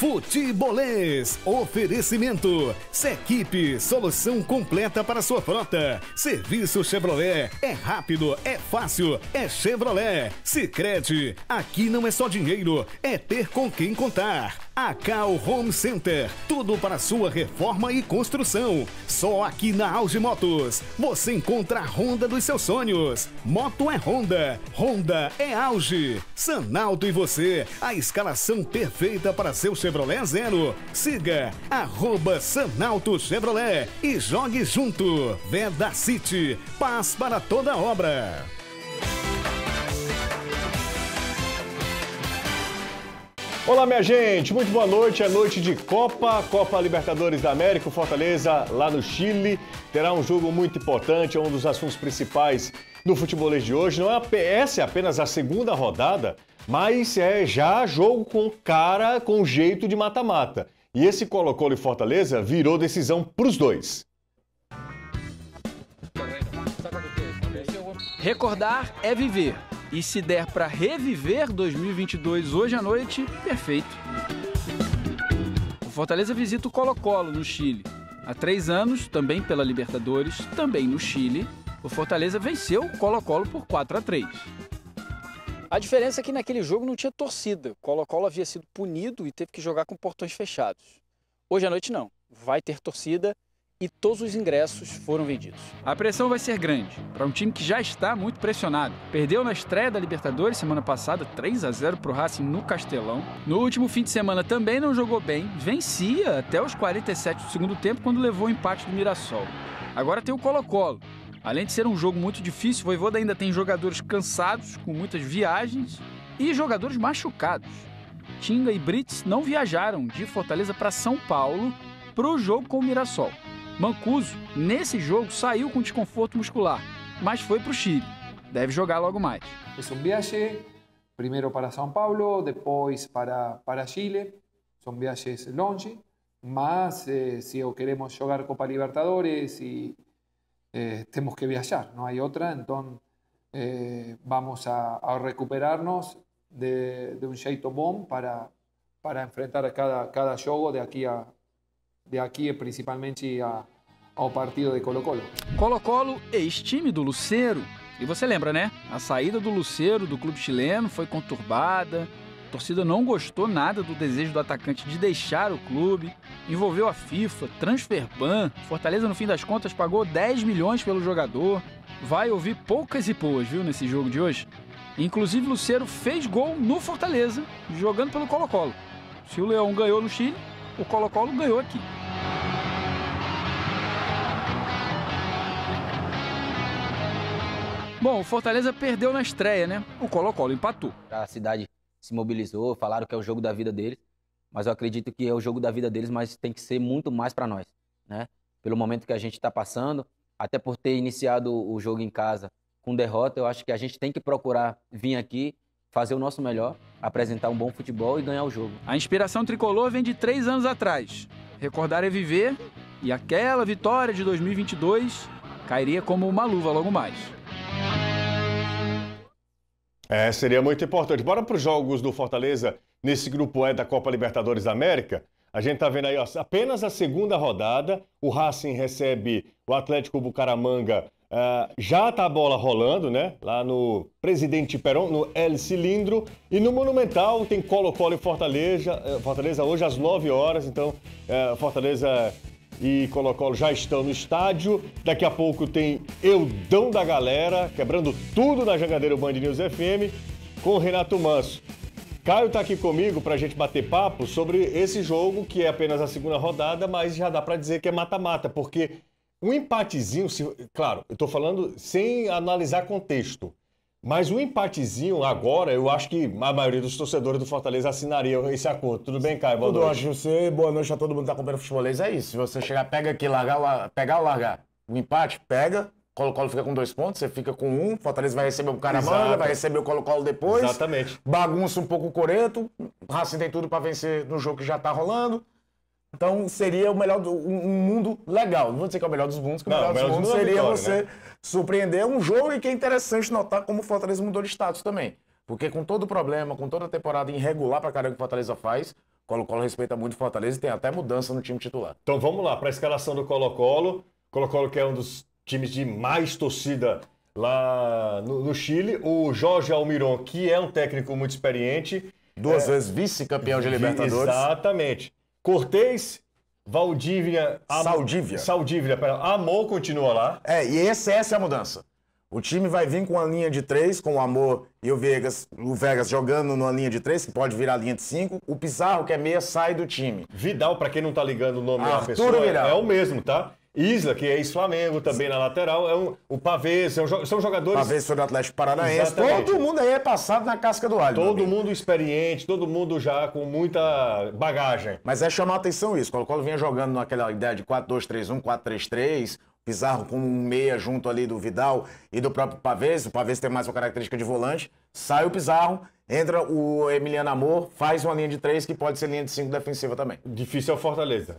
Futebolês. Oferecimento. Sequipe, solução completa para sua frota. Serviço Chevrolet. É rápido, é fácil, é Chevrolet. Sicredi. Aqui não é só dinheiro, é ter com quem contar. A Cal Home Center, tudo para sua reforma e construção. Só aqui na Auge Motos você encontra a Honda dos seus sonhos. Moto é Honda, Honda é Auge. Sanalto e você, a escalação perfeita para seu Chevrolet Zero. Siga @Sanalto Chevrolet e jogue junto. Veda City, paz para toda obra. Olá, minha gente, muito boa noite. É noite de Copa Libertadores da América. O Fortaleza, lá no Chile, terá um jogo muito importante, é um dos assuntos principais do futebolês de hoje. Não é essa é apenas a segunda rodada, mas é já jogo com jeito de mata-mata. E esse Colo-Colo e Fortaleza virou decisão para os dois. Recordar é viver. E se der para reviver 2022 hoje à noite, perfeito. O Fortaleza visita o Colo-Colo no Chile. Há 3 anos, também pela Libertadores, também no Chile, o Fortaleza venceu o Colo-Colo por 4-3. A diferença é que naquele jogo não tinha torcida. O Colo-Colo havia sido punido e teve que jogar com portões fechados. Hoje à noite não. Vai ter torcida e todos os ingressos foram vendidos. A pressão vai ser grande para um time que já está muito pressionado. Perdeu na estreia da Libertadores semana passada 3-0 para o Racing no Castelão. No último fim de semana também não jogou bem, vencia até os 47 do segundo tempo quando levou o empate do Mirassol. Agora tem o Colo-Colo. Além de ser um jogo muito difícil, o Vojvoda ainda tem jogadores cansados, com muitas viagens e jogadores machucados. Tinga e Brits não viajaram de Fortaleza para São Paulo para o jogo com o Mirassol. Mancuso, nesse jogo, saiu com desconforto muscular, mas foi para o Chile. Deve jogar logo mais. É viaje, primeiro para São Paulo, depois para Chile. São viajes longe, mas se queremos jogar Copa Libertadores temos que viajar, não há outra. Então vamos a recuperarnos de jeito bom para enfrentar cada jogo de aqui principalmente ao partido de Colo-Colo. Colo-Colo, ex-time do Lucero. E você lembra, né? A saída do Lucero do clube chileno foi conturbada. A torcida não gostou nada do desejo do atacante de deixar o clube. Envolveu a FIFA, Transferban. Fortaleza, no fim das contas, pagou 10 milhões pelo jogador. Vai ouvir poucas e boas, viu, nesse jogo de hoje. Inclusive, Lucero fez gol no Fortaleza, jogando pelo Colo-Colo. Se o Leão ganhou no Chile, o Colo-Colo ganhou aqui. Bom, o Fortaleza perdeu na estreia, né? O Colo-Colo empatou. A cidade se mobilizou, falaram que é o jogo da vida deles, mas eu acredito que é o jogo da vida deles, mas tem que ser muito mais para nós, né? Pelo momento que a gente está passando, até por ter iniciado o jogo em casa com derrota, eu acho que a gente tem que procurar vir aqui, fazer o nosso melhor, apresentar um bom futebol e ganhar o jogo. A inspiração tricolor vem de 3 anos atrás. Recordar é viver, e aquela vitória de 2022 cairia como uma luva logo mais. Seria muito importante. Bora para os jogos do Fortaleza nesse grupo E da Copa Libertadores da América. A gente tá vendo aí, ó, apenas a segunda rodada. O Racing recebe o Atlético Bucaramanga. Já tá a bola rolando, né? Lá no Presidente Perón, no El Cilindro. E no Monumental tem Colo-Colo e Fortaleza hoje às 9 horas. Então, Fortaleza e Colo-Colo já estão no estádio. Daqui a pouco tem Eudão da Galera, quebrando tudo na Jangadeiro Band News FM, com o Renato Manso. Caio tá aqui comigo pra gente bater papo sobre esse jogo, que é apenas a segunda rodada, mas já dá pra dizer que é mata-mata, porque um empatezinho, claro, eu tô falando sem analisar contexto, mas um empatezinho agora, eu acho que a maioria dos torcedores do Fortaleza assinaria esse acordo. Tudo bem, Caio? Boa noite. Tudo ótimo. Boa noite a todo mundo que tá acompanhando o futebolês. É isso. Se você chegar, pega aqui, pegar ou largar. O empate, pega. Colo-Colo fica com 2 pontos, você fica com 1. Fortaleza vai receber o Bucaramanga, vai receber o Colo-Colo depois. Exatamente. Bagunça um pouco o Coreto. O Racing tem tudo para vencer no jogo que já tá rolando. Então seria o melhor, um mundo legal. Não vou dizer que é o melhor dos mundos, que o melhor dos mundos seria vitória, você surpreender um jogo, e que é interessante notar como o Fortaleza mudou de status também. Porque com todo o problema, com toda a temporada irregular pra caramba que o Fortaleza faz, Colo-Colo respeita muito o Fortaleza e tem até mudança no time titular. Então vamos lá, para a escalação do Colo-Colo. Colo-Colo que é um dos times de mais torcida lá no Chile. O Jorge Almiron, que é um técnico muito experiente. 2 vezes vice-campeão de Libertadores. Exatamente. Cortez, Valdívia... Saldívia, Amor continua lá. E essa é a mudança. O time vai vir com uma linha de 3, com o Amor e o Vegas jogando numa linha de 3, que pode virar linha de 5. O Pizarro, que é meia, sai do time. Vidal, para quem não tá ligando o nome da pessoa, pessoa, é o mesmo, tá? Isla, que é ex-Flamengo, também na lateral. O Pavês, são jogadores... Pavês foi do Atlético Paranaense. Exatamente. Todo mundo aí é passado na casca do alho. Todo mundo experiente, todo mundo já com muita bagagem. Mas chamar a atenção isso. O Colo-Colo vinha jogando naquela ideia de 4-2-3-1, 4-3-3... Pizarro com um meia junto ali do Vidal e do próprio Pavês. O Pavês tem mais uma característica de volante. Sai o Pizarro, entra o Emiliano Amor, faz uma linha de 3 que pode ser linha de 5 defensiva também. Difícil é o Fortaleza.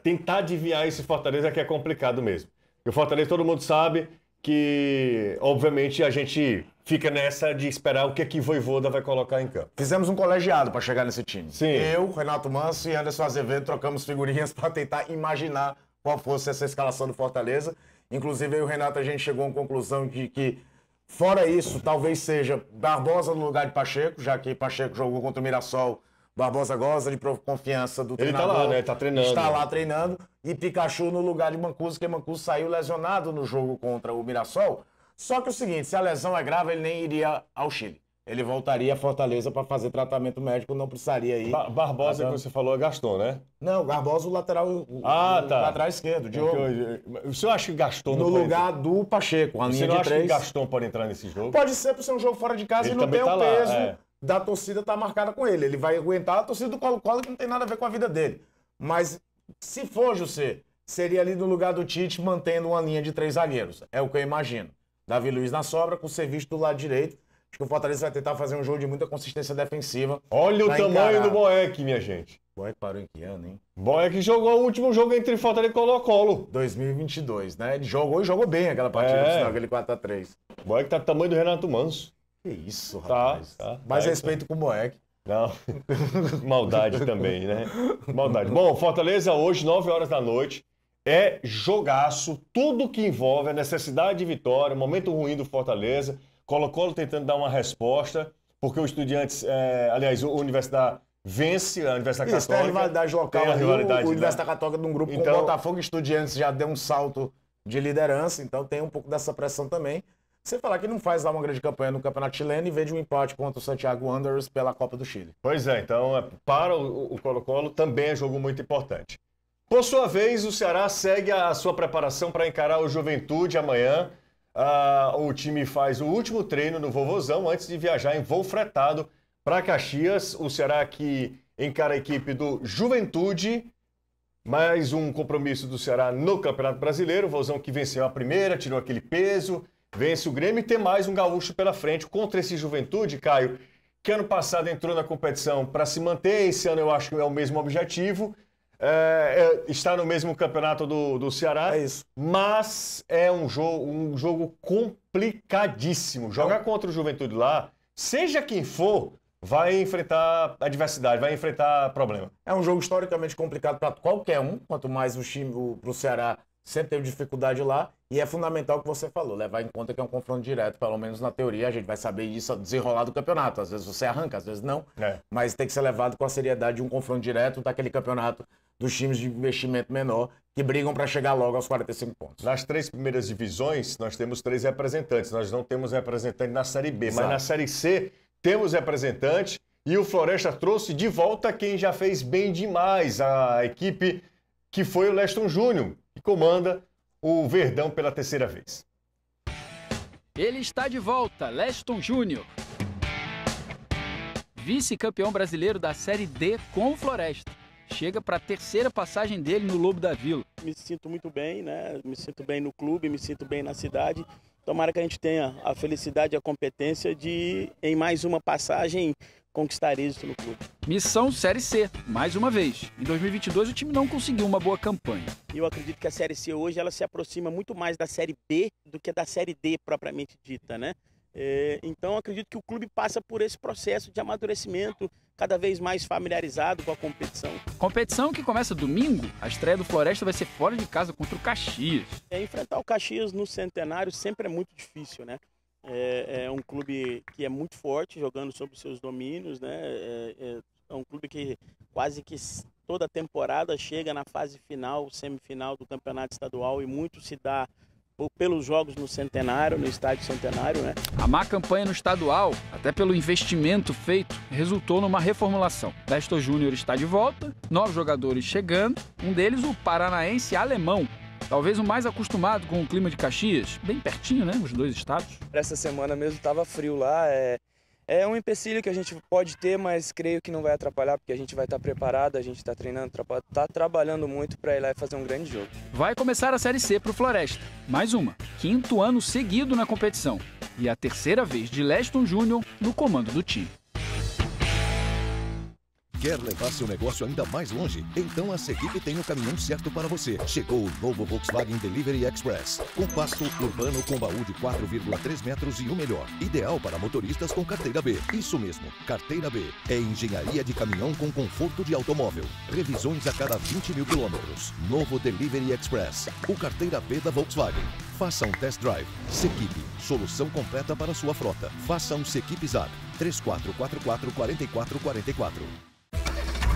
Tentar adivinhar esse Fortaleza que é complicado mesmo. E o Fortaleza todo mundo sabe que, obviamente, a gente fica nessa de esperar o que Vojvoda vai colocar em campo. Fizemos um colegiado para chegar nesse time. Sim. Eu, Renato Manso e Anderson Azevedo trocamos figurinhas para tentar imaginar qual fosse essa escalação do Fortaleza. Inclusive, eu e o Renato, a gente chegou a uma conclusão de que, fora isso, talvez seja Barbosa no lugar de Pacheco, já que Pacheco jogou contra o Mirassol. Barbosa gosta de confiança do treinador. Ele tá lá, né? Tá treinando. Está lá treinando. E Pikachu no lugar de Mancuso, porque Mancuso saiu lesionado no jogo contra o Mirassol. Só que é o seguinte, se a lesão é grave, ele nem iria ao Chile. Ele voltaria a Fortaleza para fazer tratamento médico, não precisaria ir. Barbosa, que você falou, é Gaston, né? Não, Barbosa, o lateral, tá. lateral esquerdo, Diogo. O senhor acha que Gaston no lugar do Pacheco, a linha de 3. Você não acha que Gaston pode entrar nesse jogo? Pode ser por ser um jogo fora de casa e não tem o peso da torcida tá marcada com ele. Ele vai aguentar a torcida do Colo-Colo, que não tem nada a ver com a vida dele. Mas se for, José, seria ali no lugar do Tite, mantendo uma linha de 3 zagueiros. É o que eu imagino. Davi Luiz na sobra, com o serviço do lado direito. Acho que o Fortaleza vai tentar fazer um jogo de muita consistência defensiva. Olha o tamanho do Boeck, minha gente. Boeck parou em que ano, hein? Boeck jogou o último jogo entre Fortaleza e Colo-Colo. 2022, né? Ele jogou e jogou bem aquela partida, aquele 4-3. Boeck tá do tamanho do Renato Manso. Que isso, rapaz. Tá. Mais respeito com o Boeck. Não, maldade também, né? Maldade. Bom, Fortaleza hoje, 9 horas da noite, é jogaço. Tudo que envolve a necessidade de vitória, o momento ruim do Fortaleza. Colo-Colo tentando dar uma resposta, porque o Estudiantes, a Universidade vence, a Universidade Católica. Tem a rivalidade local, tem a rivalidade, o Universidade Católica de um grupo com o Botafogo e Estudiantes já deu um salto de liderança, então tem um pouco dessa pressão também. Você falar que não faz lá uma grande campanha no Campeonato Chileno e vê de um empate contra o Santiago Wanderers pela Copa do Chile. Pois é, então para o Colo-Colo também é jogo muito importante. Por sua vez, o Ceará segue a sua preparação para encarar o Juventude amanhã. O time faz o último treino no Vovozão antes de viajar em voo fretado para Caxias. O Ceará que encara a equipe do Juventude. Mais um compromisso do Ceará no Campeonato Brasileiro. O Vovozão que venceu a primeira, tirou aquele peso, vence o Grêmio e tem mais um gaúcho pela frente contra esse Juventude, Caio, que ano passado entrou na competição para se manter. Esse ano eu acho que é o mesmo objetivo. Está no mesmo campeonato do Ceará, é isso. Mas é um jogo complicadíssimo. Jogar contra o Juventude lá, seja quem for, vai enfrentar adversidade, vai enfrentar problema. É um jogo historicamente complicado para qualquer um, quanto mais pro Ceará sempre teve dificuldade lá, e é fundamental o que você falou, levar em conta que é um confronto direto, pelo menos na teoria, a gente vai saber isso desenrolar do campeonato. Às vezes você arranca, às vezes não, mas tem que ser levado com a seriedade de um confronto direto daquele campeonato dos times de investimento menor que brigam para chegar logo aos 45 pontos. Nas 3 primeiras divisões, nós temos 3 representantes. Nós não temos representante na Série B, Exato. Mas na Série C temos representante e o Floresta trouxe de volta quem já fez bem demais, a equipe que foi o Leston Júnior, que comanda o Verdão pela 3ª vez. Ele está de volta, Leston Júnior. Vice-campeão brasileiro da Série D com o Floresta. Chega para a 3ª passagem dele no Lobo da Vila. Me sinto muito bem, né? Me sinto bem no clube, me sinto bem na cidade. Tomara que a gente tenha a felicidade e a competência de, em mais uma passagem, conquistar êxito no clube. Missão Série C, mais uma vez. Em 2022 o time não conseguiu uma boa campanha. Eu acredito que a Série C hoje ela se aproxima muito mais da Série B do que da Série D propriamente dita, né? Então, acredito que o clube passa por esse processo de amadurecimento, cada vez mais familiarizado com a competição. Competição que começa domingo. A estreia do Floresta vai ser fora de casa contra o Caxias. Enfrentar o Caxias no Centenário sempre é muito difícil, né? É um clube que é muito forte, jogando sobre os seus domínios, né? É um clube que quase que toda temporada chega na fase final, semifinal do campeonato estadual, e muito se dá pelos jogos no Centenário, no estádio Centenário, né? A má campanha no estadual, até pelo investimento feito, resultou numa reformulação. Nestor Júnior está de volta, novos jogadores chegando, um deles o paranaense Alemão. Talvez o mais acostumado com o clima de Caxias, bem pertinho, né, os dois estados. Essa semana mesmo estava frio lá, é um empecilho que a gente pode ter, mas creio que não vai atrapalhar, porque a gente vai estar preparado, a gente está treinando, está trabalhando muito para ir lá e fazer um grande jogo. Vai começar a Série C para o Floresta, mais uma, 5º ano seguido na competição, e a 3ª vez de Leston Júnior no comando do time. Quer levar seu negócio ainda mais longe? Então a Sequipe tem o caminhão certo para você. Chegou o novo Volkswagen Delivery Express. Compacto, urbano, com baú de 4,3 metros e o melhor. Ideal para motoristas com carteira B. Isso mesmo, carteira B. É engenharia de caminhão com conforto de automóvel. Revisões a cada 20 mil quilômetros. Novo Delivery Express. O carteira B da Volkswagen. Faça um test drive. Sequipe, solução completa para sua frota. Faça um Sequipe Zap. 3444-4444.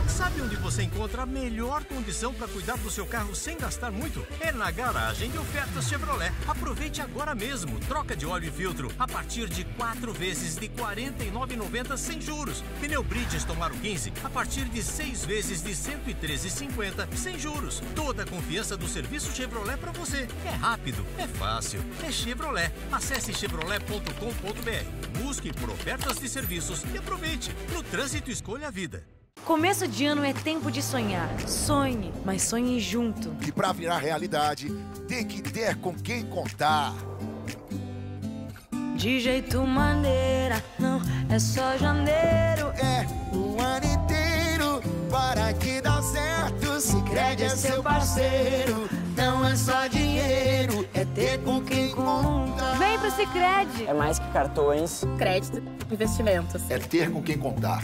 Sabe onde você encontra a melhor condição para cuidar do seu carro sem gastar muito? É na garagem de ofertas Chevrolet. Aproveite agora mesmo. Troca de óleo e filtro a partir de 4 vezes de R$ 49,90 sem juros. Pneu Bridgestone Aro 15 a partir de 6 vezes de R$ 113,50 sem juros. Toda a confiança do serviço Chevrolet para você. É rápido, é fácil, é Chevrolet. Acesse chevrolet.com.br. Busque por ofertas de serviços e aproveite. No trânsito, escolha a vida. Começo de ano é tempo de sonhar. Sonhe, mas sonhe junto. E pra virar realidade, tem que ter com quem contar. De jeito maneira, não é só janeiro. É o ano inteiro para que dá certo. Sicredi é seu parceiro. Não é só dinheiro, é ter com quem contar. Vem pro Sicredi. É mais que cartões, crédito, investimentos. É ter com quem contar.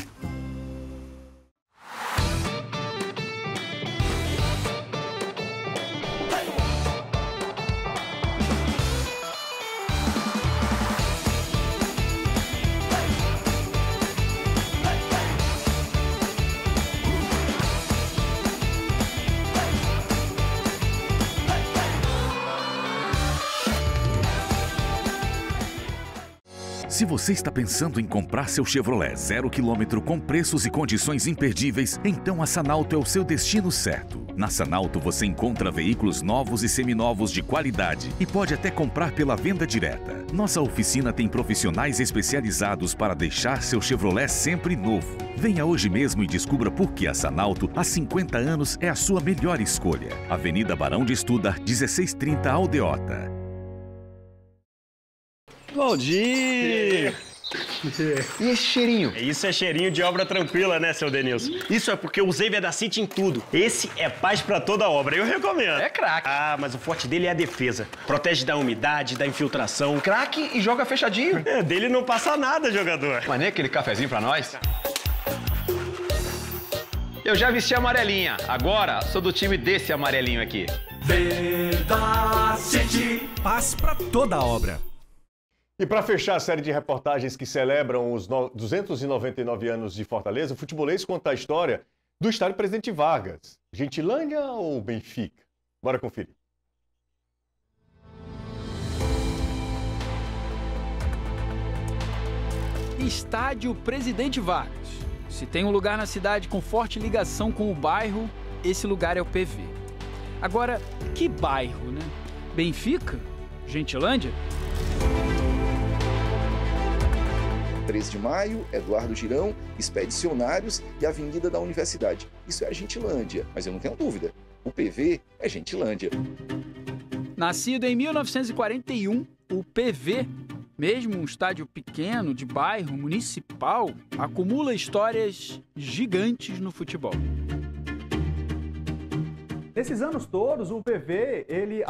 Se você está pensando em comprar seu Chevrolet 0 km com preços e condições imperdíveis, então a Sanauto é o seu destino certo. Na Sanauto você encontra veículos novos e seminovos de qualidade e pode até comprar pela venda direta. Nossa oficina tem profissionais especializados para deixar seu Chevrolet sempre novo. Venha hoje mesmo e descubra por que a Sanauto há 50 anos é a sua melhor escolha. Avenida Barão de Estudar, 1630 Aldeota. Valdir! E esse cheirinho? Isso é cheirinho de obra tranquila, né, seu Denilson? Isso é porque eu usei Vedacity em tudo. Esse é paz pra toda obra, eu recomendo. É craque. Ah, mas o forte dele é a defesa. Protege da umidade, da infiltração. Craque e joga fechadinho. É, dele não passa nada, jogador. Mas nem aquele cafezinho pra nós? Eu já vesti a amarelinha. Agora sou do time desse amarelinho aqui. Vedacity. Paz pra toda obra. E para fechar a série de reportagens que celebram os 299 anos de Fortaleza, o Futebolês conta a história do estádio Presidente Vargas. Gentilândia ou Benfica? Bora conferir. Estádio Presidente Vargas. Se tem um lugar na cidade com forte ligação com o bairro, esse lugar é o PV. Agora, que bairro, né? Benfica? Gentilândia? 13 de Maio, Eduardo Girão, Expedicionários e Avenida da Universidade. Isso é a Gentilândia, mas eu não tenho dúvida. O PV é Gentilândia. Nascido em 1941, o PV, mesmo um estádio pequeno, de bairro, municipal, acumula histórias gigantes no futebol. Nesses anos todos, o PV, ele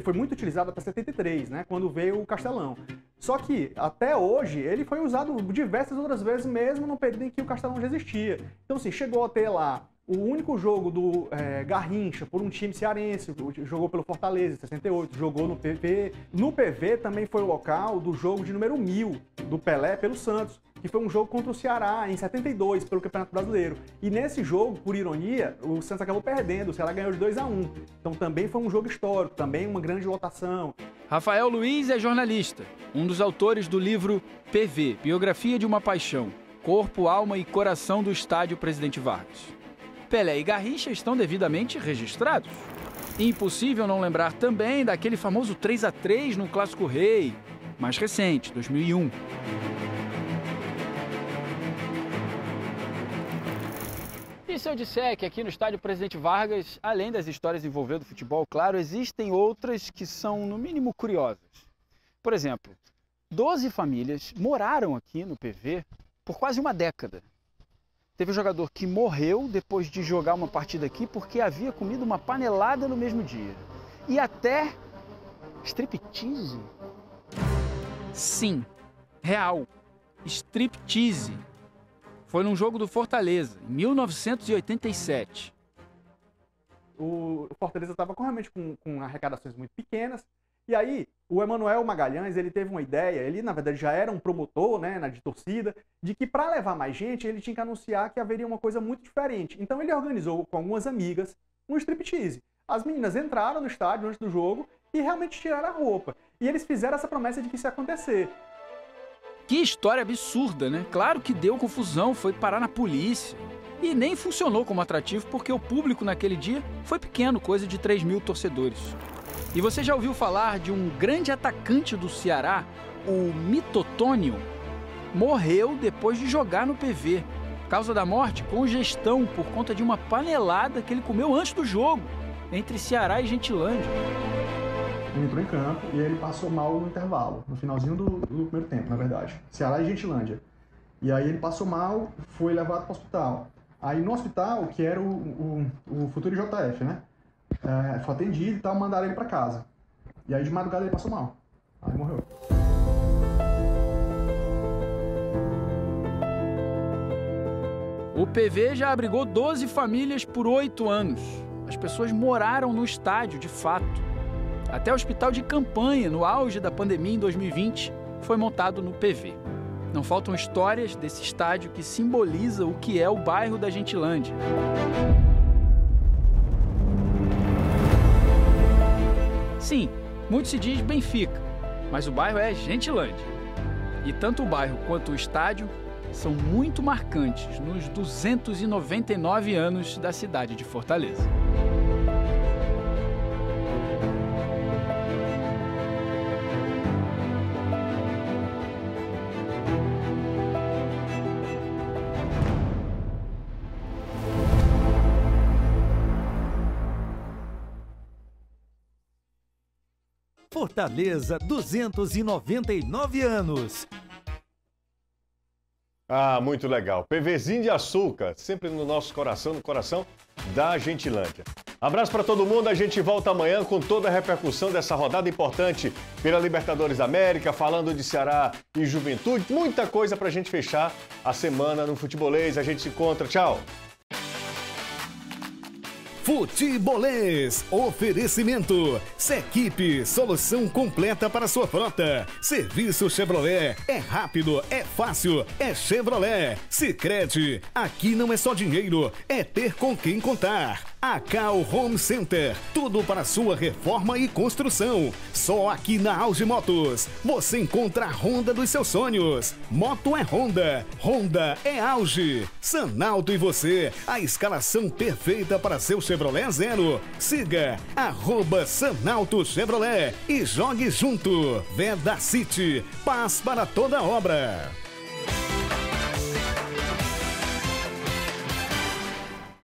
foi muito utilizado até 73, né, quando veio o Castelão. Só que, até hoje, ele foi usado diversas outras vezes, mesmo no período em que o Castelão já existia. Então, assim, chegou a ter lá o único jogo do Garrincha por um time cearense, jogou pelo Fortaleza em 68, jogou no PV. No PV também foi o local do jogo de número 1000 do Pelé pelo Santos, que foi um jogo contra o Ceará em 72 pelo Campeonato Brasileiro. E nesse jogo, por ironia, o Santos acabou perdendo, o Ceará ganhou de 2-1. Então também foi um jogo histórico, também uma grande lotação. Rafael Luiz é jornalista, um dos autores do livro PV, Biografia de uma Paixão, Corpo, Alma e Coração do Estádio Presidente Vargas. Pelé e Garrincha estão devidamente registrados. Impossível não lembrar também daquele famoso 3-3 no Clássico Rei, mais recente, 2001. E se eu disser que aqui no Estádio Presidente Vargas, além das histórias envolvendo futebol, claro, existem outras que são, no mínimo, curiosas. Por exemplo, 12 famílias moraram aqui no PV por quase uma década. Teve um jogador que morreu depois de jogar uma partida aqui porque havia comido uma panelada no mesmo dia. E até striptease. Sim, real. Striptease. Foi num jogo do Fortaleza, em 1987. O Fortaleza estava realmente com arrecadações muito pequenas. E aí, o Emanuel Magalhães, ele teve uma ideia, ele na verdade já era um promotor, né, de torcida, de que para levar mais gente, ele tinha que anunciar que haveria uma coisa muito diferente. Então ele organizou com algumas amigas um striptease. As meninas entraram no estádio antes do jogo e realmente tiraram a roupa. E eles fizeram essa promessa de que isso ia acontecer. Que história absurda, né? Claro que deu confusão, foi parar na polícia. E nem funcionou como atrativo porque o público naquele dia foi pequeno, coisa de 3.000 torcedores. E você já ouviu falar de um grande atacante do Ceará, o Mitotônio? Morreu depois de jogar no PV. Causa da morte, congestão por conta de uma panelada que ele comeu antes do jogo, entre Ceará e Gentilândia. Ele entrou em campo e ele passou mal no intervalo, no finalzinho do primeiro tempo, na verdade. Ceará e Gentilândia. E aí ele passou mal, foi levado para o hospital. Aí no hospital, que era o futuro JF, né? Foi atendido e tal, mandaram ele para casa. E aí de madrugada ele passou mal. Aí morreu. O PV já abrigou 12 famílias por 8 anos. As pessoas moraram no estádio, de fato. Até o hospital de campanha, no auge da pandemia em 2020, foi montado no PV. Não faltam histórias desse estádio que simboliza o que é o bairro da Gentilândia. Sim, muito se diz Benfica, mas o bairro é Gentilândia. E tanto o bairro quanto o estádio são muito marcantes nos 299 anos da cidade de Fortaleza. Fortaleza, 299 anos. Ah, muito legal. PVzinho de açúcar, sempre no nosso coração, no coração da Gentilândia. Abraço para todo mundo, a gente volta amanhã com toda a repercussão dessa rodada importante pela Libertadores da América, falando de Ceará e Juventude, muita coisa para a gente fechar a semana no Futebolês. A gente se encontra, tchau! Futebolês, oferecimento, Sequipe, solução completa para sua frota. Serviço Chevrolet, é rápido, é fácil, é Chevrolet. Sicredi, aqui não é só dinheiro, é ter com quem contar. A Cal Home Center, tudo para sua reforma e construção. Só aqui na Auge Motos, você encontra a Honda dos seus sonhos. Moto é Honda, Honda é Auge. Sanalto e você, a escalação perfeita para seu Chevrolet Zero. Siga @Sanalto Chevrolet e jogue junto. Veda City, paz para toda obra.